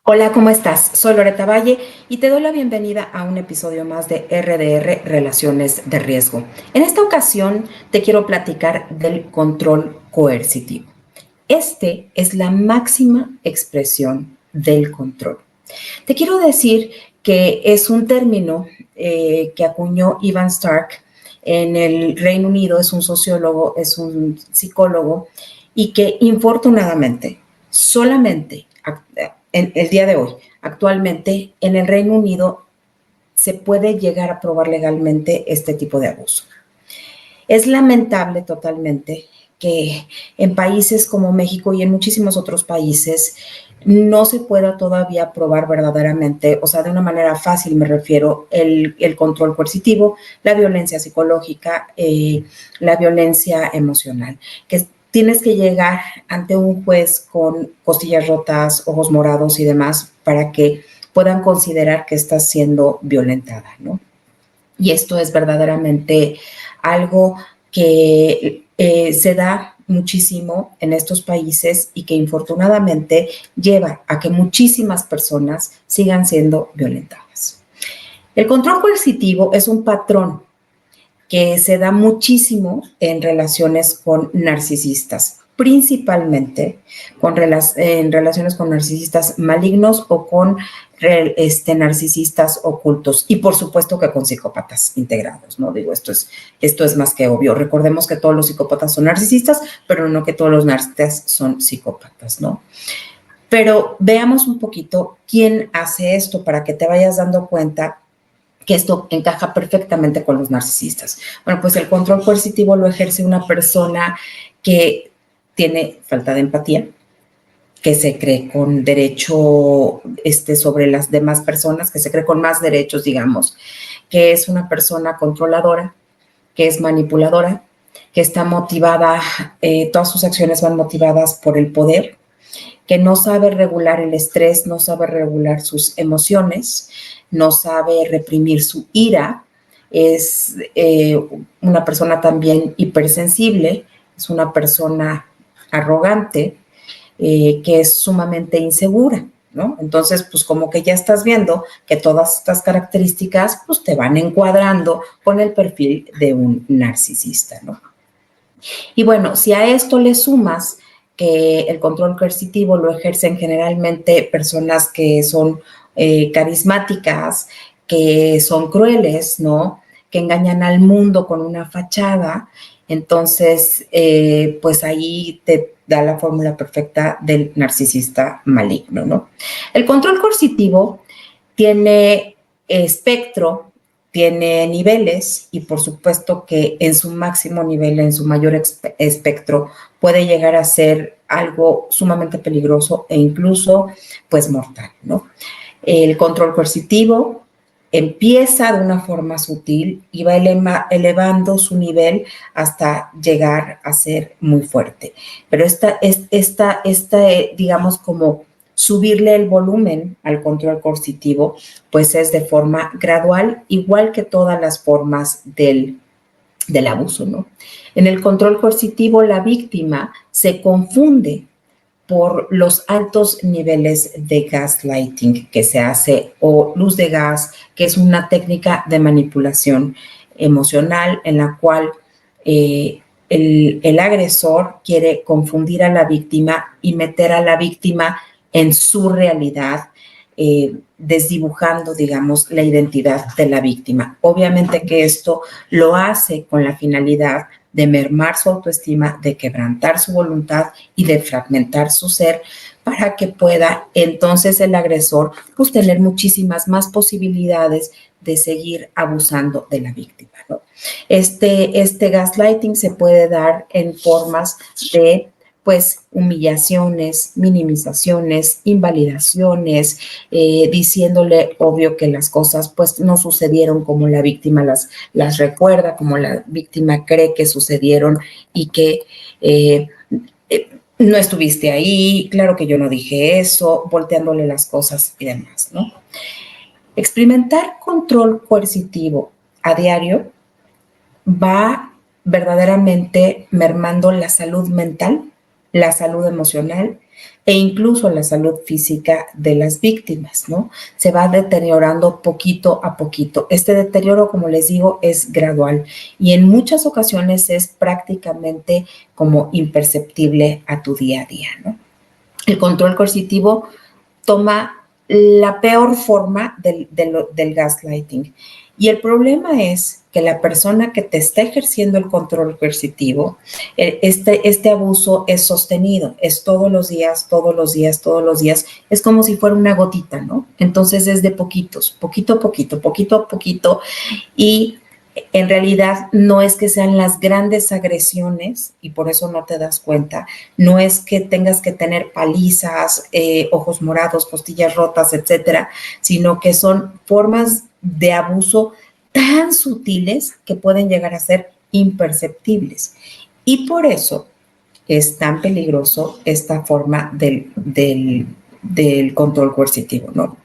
Hola, ¿cómo estás? Soy Loreta Valle y te doy la bienvenida a un episodio más de RDR Relaciones de Riesgo. En esta ocasión te quiero platicar del control coercitivo. Este es la máxima expresión del control. Te quiero decir que es un término que acuñó Ivan Stark en el Reino Unido, es un sociólogo, es un psicólogo, y que infortunadamente solamente en el día de hoy, actualmente en el Reino Unido, se puede llegar a probar legalmente este tipo de abuso. Es lamentable totalmente que en países como México y en muchísimos otros países no se pueda todavía probar verdaderamente, o sea, de una manera fácil me refiero, el control coercitivo, la violencia psicológica, la violencia emocional, que tienes que llegar ante un juez con costillas rotas, ojos morados y demás para que puedan considerar que estás siendo violentada, ¿no? Y esto es verdaderamente algo que se da muchísimo en estos países y que infortunadamente lleva a que muchísimas personas sigan siendo violentadas. El control coercitivo es un patrón que se da muchísimo en relaciones con narcisistas, principalmente en relaciones con narcisistas malignos o con narcisistas ocultos y por supuesto que con psicópatas integrados, ¿no? Digo, esto es más que obvio. Recordemos que todos los psicópatas son narcisistas, pero no que todos los narcisistas son psicópatas, ¿no? Pero veamos un poquito quién hace esto para que te vayas dando cuenta que esto encaja perfectamente con los narcisistas. Bueno, pues el control coercitivo lo ejerce una persona que tiene falta de empatía, que se cree con derecho sobre las demás personas, que se cree con más derechos, digamos, que es una persona controladora, que es manipuladora, que está motivada, todas sus acciones van motivadas por el poder, que no sabe regular el estrés, no sabe regular sus emociones, no sabe reprimir su ira, es una persona también hipersensible, es una persona arrogante, que es sumamente insegura, ¿no? Entonces, pues como que ya estás viendo que todas estas características, pues te van encuadrando con el perfil de un narcisista, ¿no? Y bueno, si a esto le sumas que el control coercitivo lo ejercen generalmente personas que son carismáticas, que son crueles, ¿no? Que engañan al mundo con una fachada, entonces, pues ahí te da la fórmula perfecta del narcisista maligno, ¿no? El control coercitivo tiene espectro, tiene niveles y por supuesto que en su máximo nivel, en su mayor espectro, puede llegar a ser algo sumamente peligroso e incluso pues mortal, ¿no? El control coercitivo empieza de una forma sutil y va elevando su nivel hasta llegar a ser muy fuerte. Pero digamos, como subirle el volumen al control coercitivo, pues es de forma gradual, igual que todas las formas del abuso, ¿no? En el control coercitivo, la víctima se confunde por los altos niveles de gaslighting que se hace o luz de gas, que es una técnica de manipulación emocional en la cual el agresor quiere confundir a la víctima y meter a la víctima en su realidad, desdibujando, digamos, la identidad de la víctima. Obviamente que esto lo hace con la finalidad de mermar su autoestima, de quebrantar su voluntad y de fragmentar su ser para que pueda entonces el agresor pues tener muchísimas más posibilidades de seguir abusando de la víctima, ¿no? Este gaslighting se puede dar en formas de pues humillaciones, minimizaciones, invalidaciones, diciéndole obvio que las cosas pues no sucedieron como la víctima las recuerda, como la víctima cree que sucedieron y que no estuviste ahí, claro que yo no dije eso, volteándole las cosas y demás, ¿no? Experimentar control coercitivo a diario va verdaderamente mermando la salud mental, la salud emocional e incluso la salud física de las víctimas, ¿no? Se va deteriorando poquito a poquito. Este deterioro, como les digo, es gradual y en muchas ocasiones es prácticamente como imperceptible a tu día a día, ¿no? El control coercitivo toma la peor forma del gaslighting. Y el problema es que la persona que te está ejerciendo el control coercitivo, este abuso es sostenido, es todos los días, todos los días, todos los días, es como si fuera una gotita, ¿no? Entonces es de poquitos, poquito a poquito, poquito a poquito, y en realidad no es que sean las grandes agresiones y por eso no te das cuenta, no es que tengas que tener palizas, ojos morados, costillas rotas, etcétera, sino que son formas de abuso tan sutiles que pueden llegar a ser imperceptibles. Y por eso es tan peligroso esta forma del control coercitivo, ¿no?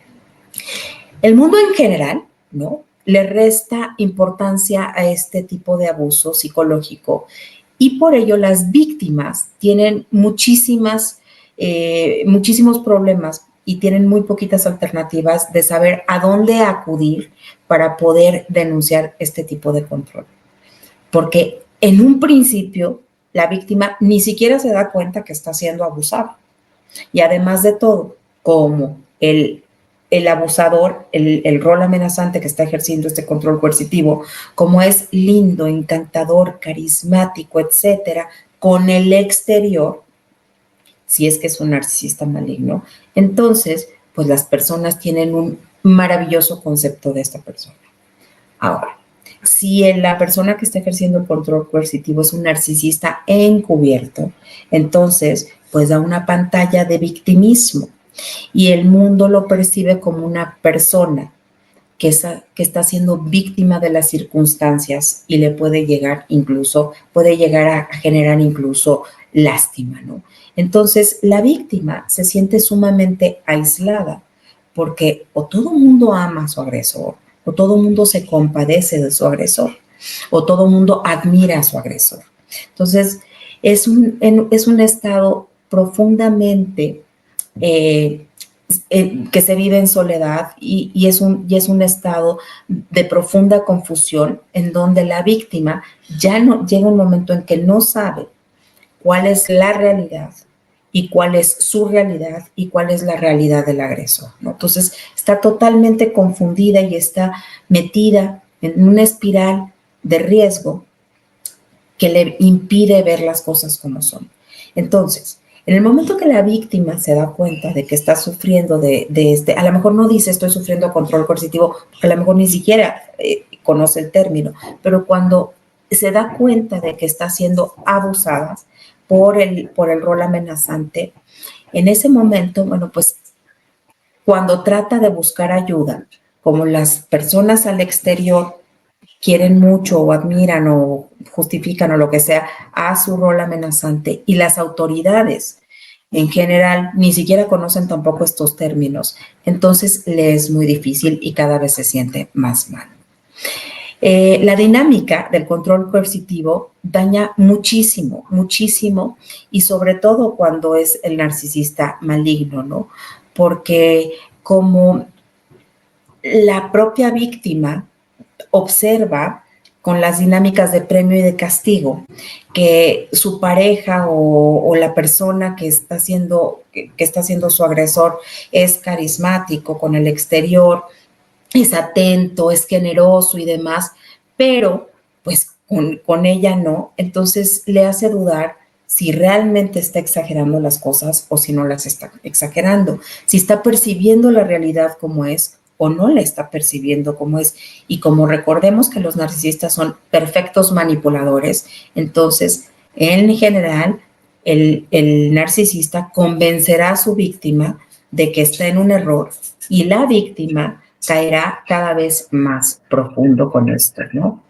El mundo en general, ¿no? Le resta importancia a este tipo de abuso psicológico y por ello las víctimas tienen muchísimos problemas y tienen muy poquitas alternativas de saber a dónde acudir para poder denunciar este tipo de control. Porque en un principio la víctima ni siquiera se da cuenta que está siendo abusada. Y además de todo, como el abusador, el rol amenazante que está ejerciendo este control coercitivo, como es lindo, encantador, carismático, etcétera, con el exterior, si es que es un narcisista maligno, entonces, pues las personas tienen un maravilloso concepto de esta persona. Ahora, si la persona que está ejerciendo el control coercitivo es un narcisista encubierto, entonces, pues da una pantalla de victimismo y el mundo lo percibe como una persona que está siendo víctima de las circunstancias y le puede llegar a generar incluso lástima, ¿no? Entonces, la víctima se siente sumamente aislada porque o todo el mundo ama a su agresor, o todo el mundo se compadece de su agresor, o todo el mundo admira a su agresor. Entonces, es un estado profundamente que se vive en soledad y es un estado de profunda confusión en donde la víctima ya no llega un momento en que no sabe cuál es la realidad y cuál es su realidad y cuál es la realidad del agresor, ¿no? Entonces está totalmente confundida y está metida en una espiral de riesgo que le impide ver las cosas como son. Entonces, en el momento que la víctima se da cuenta de que está sufriendo a lo mejor no dice estoy sufriendo control coercitivo, porque a lo mejor ni siquiera conoce el término, pero cuando se da cuenta de que está siendo abusada por el rol amenazante, en ese momento, bueno, pues cuando trata de buscar ayuda, como las personas al exterior quieren mucho o admiran o justifican o lo que sea a su rol amenazante y las autoridades en general ni siquiera conocen tampoco estos términos, entonces le es muy difícil y cada vez se siente más mal. La dinámica del control coercitivo daña muchísimo, muchísimo, y sobre todo cuando es el narcisista maligno, ¿no? Porque como la propia víctima observa con las dinámicas de premio y de castigo que su pareja o la persona que está siendo su agresor es carismático con el exterior, es atento, es generoso y demás, pero pues con ella no, entonces le hace dudar si realmente está exagerando las cosas o si no las está exagerando, si está percibiendo la realidad como es o no la está percibiendo como es. Y como recordemos que los narcisistas son perfectos manipuladores, entonces, en general, el narcisista convencerá a su víctima de que está en un error y la víctima caerá cada vez más profundo con esto, ¿no?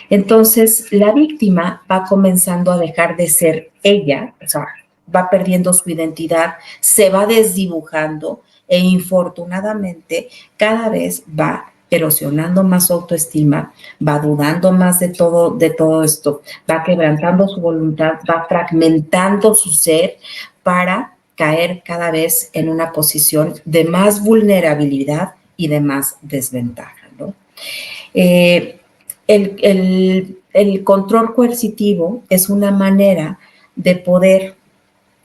Entonces, la víctima va comenzando a dejar de ser ella, o sea, va perdiendo su identidad, se va desdibujando e infortunadamente cada vez va erosionando más su autoestima, va dudando más de todo esto, va quebrantando su voluntad, va fragmentando su ser para caer cada vez en una posición de más vulnerabilidad y de más desventaja, ¿no? El control coercitivo es una manera de poder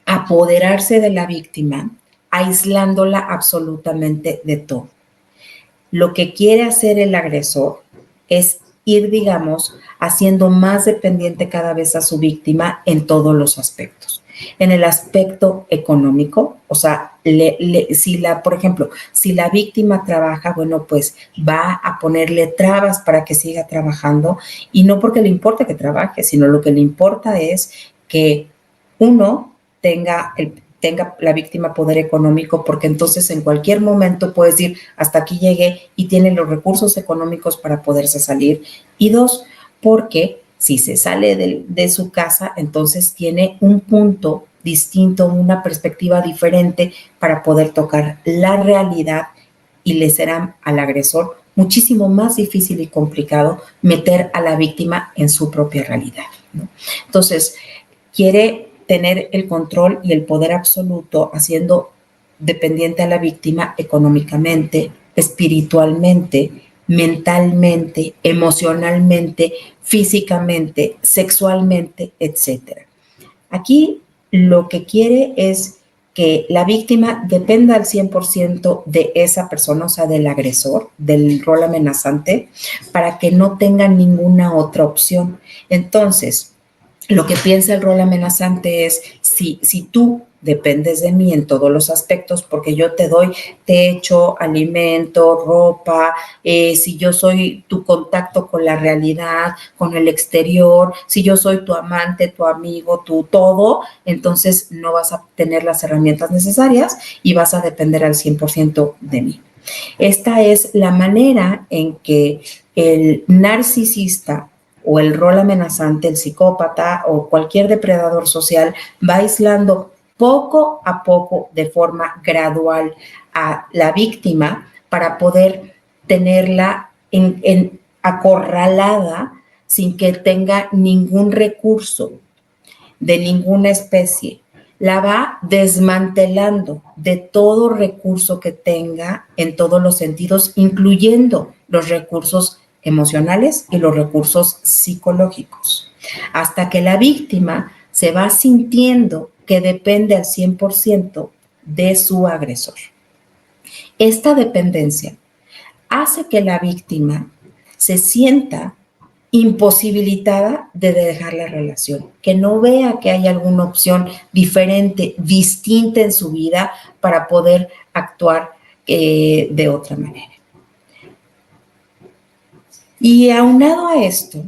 apoderarse de la víctima, aislándola absolutamente de todo. Lo que quiere hacer el agresor es ir, digamos, haciendo más dependiente cada vez a su víctima en todos los aspectos. En el aspecto económico, o sea, por ejemplo, si la víctima trabaja, bueno, pues va a ponerle trabas para que siga trabajando, y no porque le importe que trabaje, sino lo que le importa es que uno tenga la víctima poder económico, porque entonces en cualquier momento puede decir, hasta aquí llegué, y tiene los recursos económicos para poderse salir. Y dos, porque si se sale de su casa, entonces tiene un punto distinto, una perspectiva diferente para poder tocar la realidad, y le será al agresor muchísimo más difícil y complicado meter a la víctima en su propia realidad, ¿no? Entonces, quiere tener el control y el poder absoluto, haciendo dependiente a la víctima económicamente, espiritualmente, mentalmente, emocionalmente, físicamente, sexualmente, etc. Aquí lo que quiere es que la víctima dependa al 100% de esa persona, o sea, del agresor, del rol amenazante, para que no tenga ninguna otra opción. Entonces, lo que piensa el rol amenazante es, si tú dependes de mí en todos los aspectos, porque yo te doy techo, alimento, ropa, si yo soy tu contacto con la realidad, con el exterior, si yo soy tu amante, tu amigo, tu todo, entonces no vas a tener las herramientas necesarias y vas a depender al 100% de mí. Esta es la manera en que el narcisista o el rol amenazante, el psicópata o cualquier depredador social va aislando poco a poco, de forma gradual, a la víctima para poder tenerla acorralada sin que tenga ningún recurso de ninguna especie. La va desmantelando de todo recurso que tenga en todos los sentidos, incluyendo los recursos emocionales y los recursos psicológicos, hasta que la víctima se va sintiendo que depende al 100% de su agresor. Esta dependencia hace que la víctima se sienta imposibilitada de dejar la relación, que no vea que hay alguna opción diferente, distinta en su vida para poder actuar de otra manera. Y aunado a esto,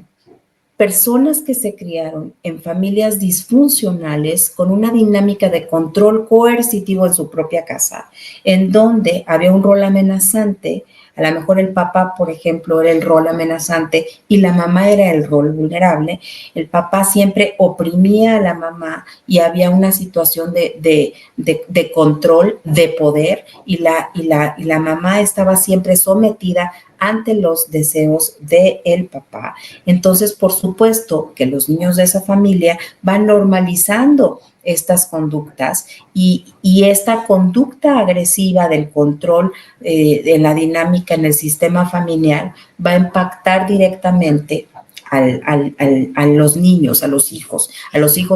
personas que se criaron en familias disfuncionales con una dinámica de control coercitivo en su propia casa, en donde había un rol amenazante, a lo mejor el papá, por ejemplo, era el rol amenazante y la mamá era el rol vulnerable. El papá siempre oprimía a la mamá y había una situación de control, de poder, y la mamá estaba siempre sometida ante los deseos del papá. Entonces, por supuesto que los niños de esa familia van normalizando estas conductas, y esta conducta agresiva del control de la dinámica en el sistema familiar va a impactar directamente a los niños, a los hijos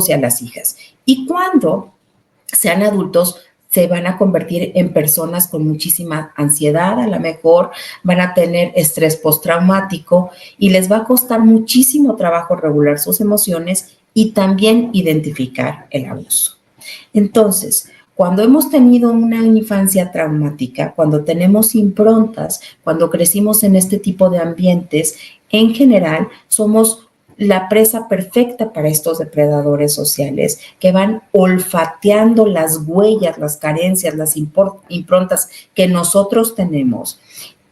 y a las hijas. Y cuando sean adultos, se van a convertir en personas con muchísima ansiedad, a lo mejor van a tener estrés postraumático y les va a costar muchísimo trabajo regular sus emociones y también identificar el abuso. Entonces, cuando hemos tenido una infancia traumática, cuando tenemos improntas, cuando crecimos en este tipo de ambientes, en general somos la presa perfecta para estos depredadores sociales que van olfateando las huellas, las carencias, las improntas que nosotros tenemos,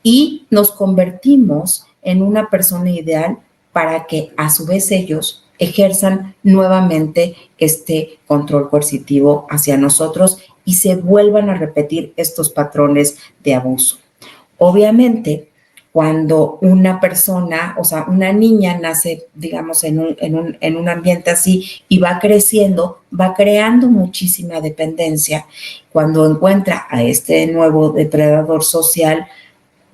y nos convertimos en una persona ideal para que a su vez ellos ejerzan nuevamente este control coercitivo hacia nosotros y se vuelvan a repetir estos patrones de abuso. Obviamente, cuando una persona, o sea, una niña nace, digamos, en un ambiente así y va creciendo, va creando muchísima dependencia. Cuando encuentra a este nuevo depredador social,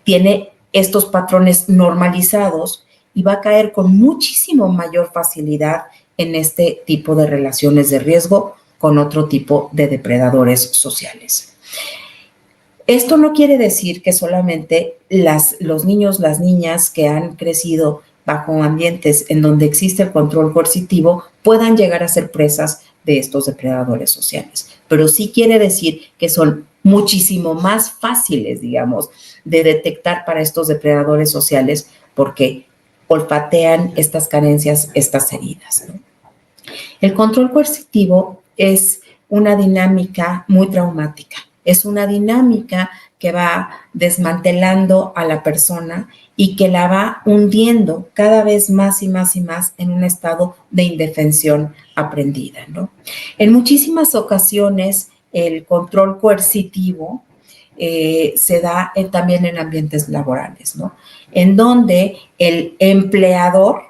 tiene estos patrones normalizados y va a caer con muchísimo mayor facilidad en este tipo de relaciones de riesgo con otro tipo de depredadores sociales. Esto no quiere decir que solamente los niños, las niñas que han crecido bajo ambientes en donde existe el control coercitivo puedan llegar a ser presas de estos depredadores sociales, pero sí quiere decir que son muchísimo más fáciles, digamos, de detectar para estos depredadores sociales porque olfatean estas carencias, estas heridas, ¿no? El control coercitivo es una dinámica muy traumática. Es una dinámica que va desmantelando a la persona y que la va hundiendo cada vez más y más y más en un estado de indefensión aprendida, ¿no? En muchísimas ocasiones el control coercitivo se da también en ambientes laborales, ¿no? En donde el empleador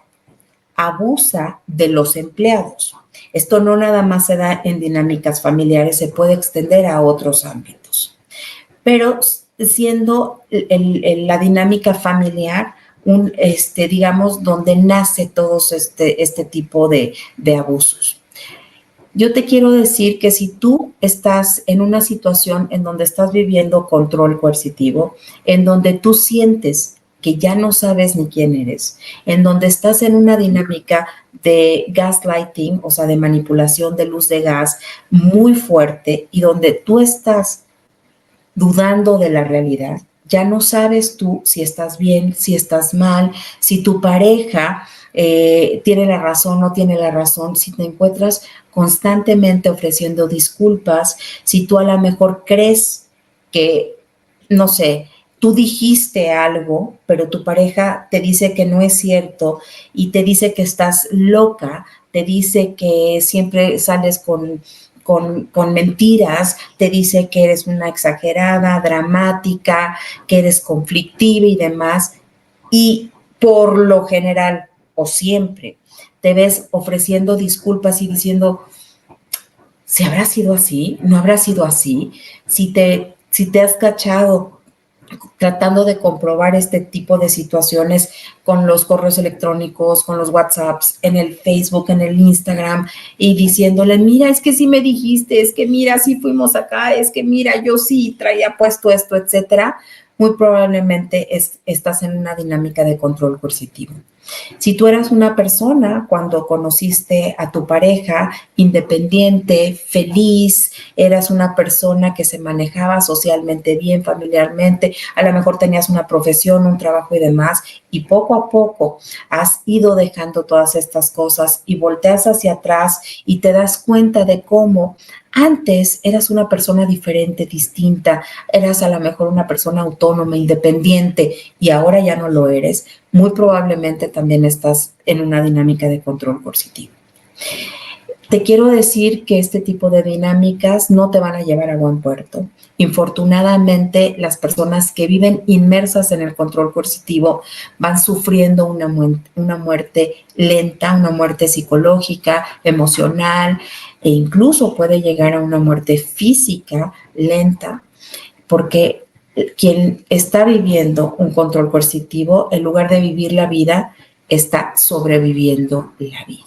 abusa de los empleados. Esto no nada más se da en dinámicas familiares, se puede extender a otros ámbitos. Pero siendo la dinámica familiar digamos, donde nace todos este tipo de abusos. Yo te quiero decir que si tú estás en una situación en donde estás viviendo control coercitivo, en donde tú sientes que ya no sabes ni quién eres, en donde estás en una dinámica de gaslighting, o sea, de manipulación de luz de gas muy fuerte y donde tú estás dudando de la realidad, ya no sabes tú si estás bien, si estás mal, si tu pareja tiene la razón, no tiene la razón, si te encuentras constantemente ofreciendo disculpas, si tú a lo mejor crees que, no sé, tú dijiste algo, pero tu pareja te dice que no es cierto y te dice que estás loca, te dice que siempre sales con mentiras, te dice que eres una exagerada, dramática, que eres conflictiva y demás. Y por lo general o siempre te ves ofreciendo disculpas y diciendo, ¿si habrá sido así? ¿No habrá sido así? Si te has cachado tratando de comprobar este tipo de situaciones con los correos electrónicos, con los WhatsApps, en el Facebook, en el Instagram, y diciéndole, mira, es que sí me dijiste, es que mira, sí fuimos acá, es que mira, yo sí traía puesto esto, etcétera, muy probablemente estás en una dinámica de control coercitivo. Si tú eras una persona cuando conociste a tu pareja independiente, feliz, eras una persona que se manejaba socialmente bien, familiarmente, a lo mejor tenías una profesión, un trabajo y demás, y poco a poco has ido dejando todas estas cosas y volteas hacia atrás y te das cuenta de cómo antes eras una persona diferente, distinta, eras a lo mejor una persona autónoma, independiente y ahora ya no lo eres, muy probablemente también estás en una dinámica de control coercitivo. Te quiero decir que este tipo de dinámicas no te van a llevar a buen puerto. Infortunadamente, las personas que viven inmersas en el control coercitivo van sufriendo una muerte lenta, una muerte psicológica, emocional e incluso puede llegar a una muerte física lenta, porque quien está viviendo un control coercitivo, en lugar de vivir la vida, está sobreviviendo la vida.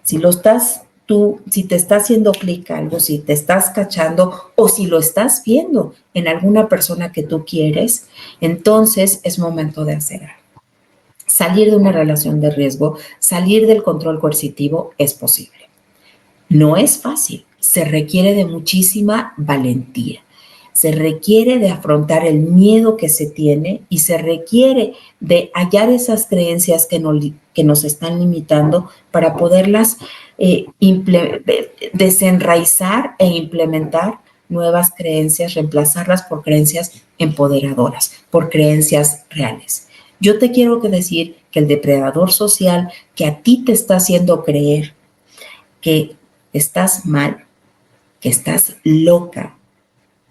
Si te está haciendo clic algo, si te estás cachando o si lo estás viendo en alguna persona que tú quieres, entonces es momento de hacer algo. Salir de una relación de riesgo, salir del control coercitivo es posible. No es fácil, se requiere de muchísima valentía. Se requiere de afrontar el miedo que se tiene y se requiere de hallar esas creencias que nos están limitando para poderlas desenraizar e implementar nuevas creencias, reemplazarlas por creencias empoderadoras, por creencias reales. Yo te quiero decir que el depredador social que a ti te está haciendo creer que estás mal, que estás loca,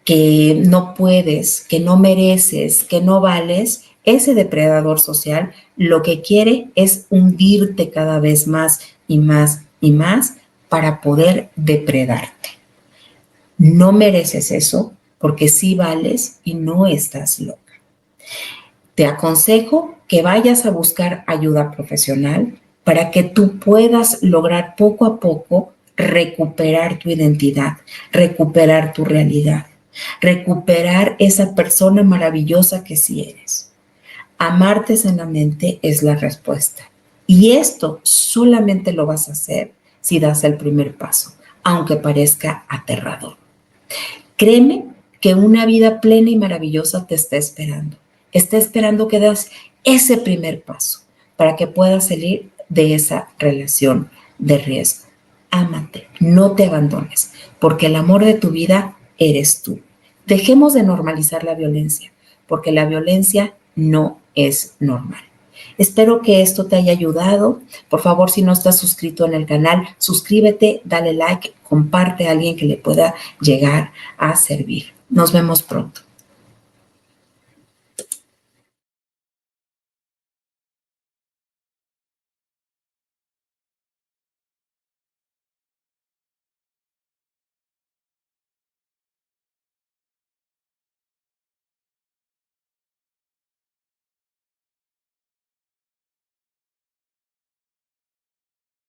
que no puedes, que no mereces, que no vales, Ese depredador social lo que quiere es hundirte cada vez más y más y más para poder depredarte. No mereces eso porque sí vales y no estás loca. Te aconsejo que vayas a buscar ayuda profesional para que tú puedas lograr poco a poco recuperar tu identidad, recuperar tu realidad, recuperar esa persona maravillosa que sí eres. Amarte sanamente es la respuesta. Y esto solamente lo vas a hacer si das el primer paso, aunque parezca aterrador. Créeme que una vida plena y maravillosa te está esperando. Está esperando que das ese primer paso para que puedas salir de esa relación de riesgo. Ámate, no te abandones, porque el amor de tu vida eres tú. Dejemos de normalizar la violencia, porque la violencia no es normal. Espero que esto te haya ayudado. Por favor, si no estás suscrito en el canal, suscríbete, dale like, comparte a alguien que le pueda llegar a servir. Nos vemos pronto.